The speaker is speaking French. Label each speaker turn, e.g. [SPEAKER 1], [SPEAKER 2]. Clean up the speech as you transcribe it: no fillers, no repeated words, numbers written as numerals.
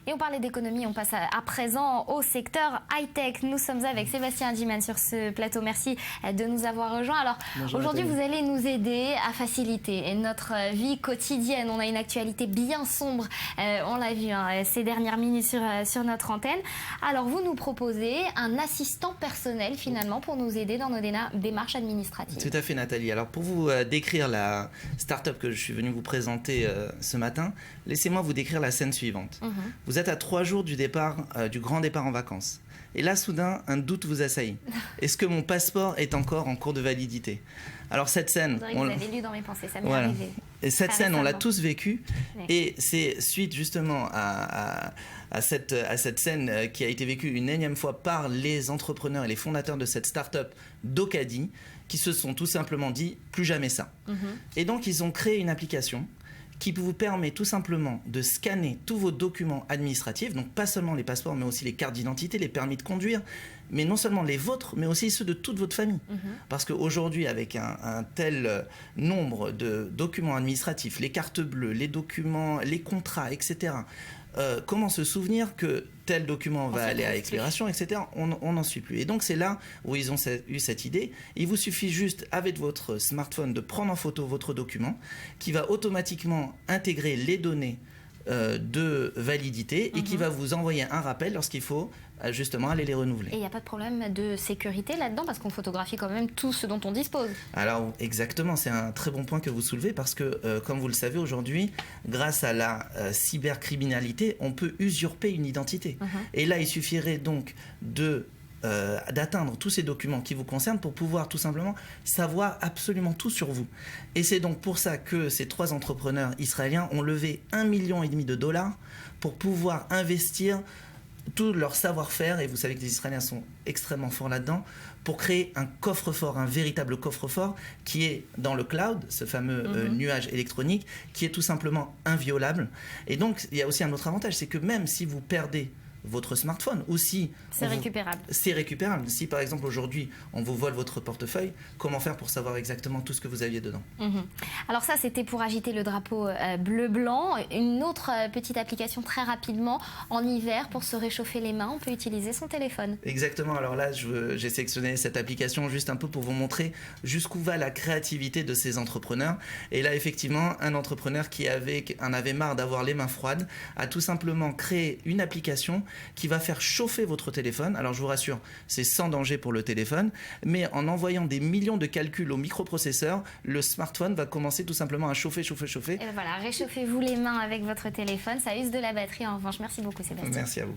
[SPEAKER 1] Et on parlait d'économie, on passe à présent au secteur high-tech. Nous sommes avec Sébastien Hadjiman sur ce plateau. Merci de nous avoir rejoints. Alors aujourd'hui, vous allez nous aider à faciliter notre vie quotidienne. On a une actualité bien sombre, on l'a vu ces dernières minutes sur notre antenne. Alors vous nous proposez un assistant personnel finalement pour nous aider dans nos démarches administratives.
[SPEAKER 2] Tout à fait, Nathalie. Alors pour vous décrire la start-up que je suis venu vous présenter ce matin, laissez-moi vous décrire la scène suivante. Vous êtes à 3 jours du départ, du grand départ en vacances. Et là, soudain, un doute vous assaillit. Est-ce que mon passeport est encore en cours de validité? Alors cette scène...
[SPEAKER 1] Vous avez lu dans mes pensées, ça m'est arrivé.
[SPEAKER 2] Et cette scène, on l'a tous vécue. Oui. Et c'est suite justement à cette scène qui a été vécue une énième fois par les entrepreneurs et les fondateurs de cette start-up d'Ocadi, qui se sont tout simplement dit « plus jamais ça ». Et donc, ils ont créé une application qui vous permet tout simplement de scanner tous vos documents administratifs, donc pas seulement les passeports, mais aussi les cartes d'identité, les permis de conduire, mais non seulement les vôtres, mais aussi ceux de toute votre famille. Parce qu'aujourd'hui, avec un tel nombre de documents administratifs, les cartes bleues, les documents, les contrats, etc., comment se souvenir que tel document va aller à expiration, etc. On n'en suit plus. Et donc c'est là où ils ont eu cette idée. Il vous suffit juste, avec votre smartphone, de prendre en photo votre document qui va automatiquement intégrer les données de validité et qui va vous envoyer un rappel lorsqu'il faut justement aller les renouveler.
[SPEAKER 1] Et il n'y a pas de problème de sécurité là-dedans parce qu'on photographie quand même tout ce dont on dispose.
[SPEAKER 2] Alors exactement, c'est un très bon point que vous soulevez parce que comme vous le savez aujourd'hui, grâce à la cybercriminalité, on peut usurper une identité. Et là, il suffirait donc d'atteindre tous ces documents qui vous concernent pour pouvoir tout simplement savoir absolument tout sur vous. Et c'est donc pour ça que ces 3 entrepreneurs israéliens ont levé 1,5 million de dollars pour pouvoir investir tout leur savoir-faire, et vous savez que les Israéliens sont extrêmement forts là-dedans, pour créer un coffre-fort, un véritable coffre-fort qui est dans le cloud, ce fameux nuage électronique, qui est tout simplement inviolable. Et donc, il y a aussi un autre avantage, c'est que même si vous perdez votre smartphone, ou si...
[SPEAKER 1] C'est récupérable.
[SPEAKER 2] C'est récupérable. Si par exemple aujourd'hui on vous vole votre portefeuille, comment faire pour savoir exactement tout ce que vous aviez dedans?
[SPEAKER 1] Alors ça c'était pour agiter le drapeau bleu-blanc. Une autre petite application très rapidement, en hiver, pour se réchauffer les mains, on peut utiliser son téléphone.
[SPEAKER 2] Exactement, alors là j'ai sélectionné cette application juste un peu pour vous montrer jusqu'où va la créativité de ces entrepreneurs. Et là effectivement, un entrepreneur qui en avait marre d'avoir les mains froides a tout simplement créé une application qui va faire chauffer votre téléphone. Alors je vous rassure, c'est sans danger pour le téléphone, mais en envoyant des millions de calculs au microprocesseur, le smartphone va commencer tout simplement à chauffer.
[SPEAKER 1] Et voilà, réchauffez-vous les mains avec votre téléphone, ça use de la batterie en revanche. Merci beaucoup Sébastien.
[SPEAKER 2] Merci à vous.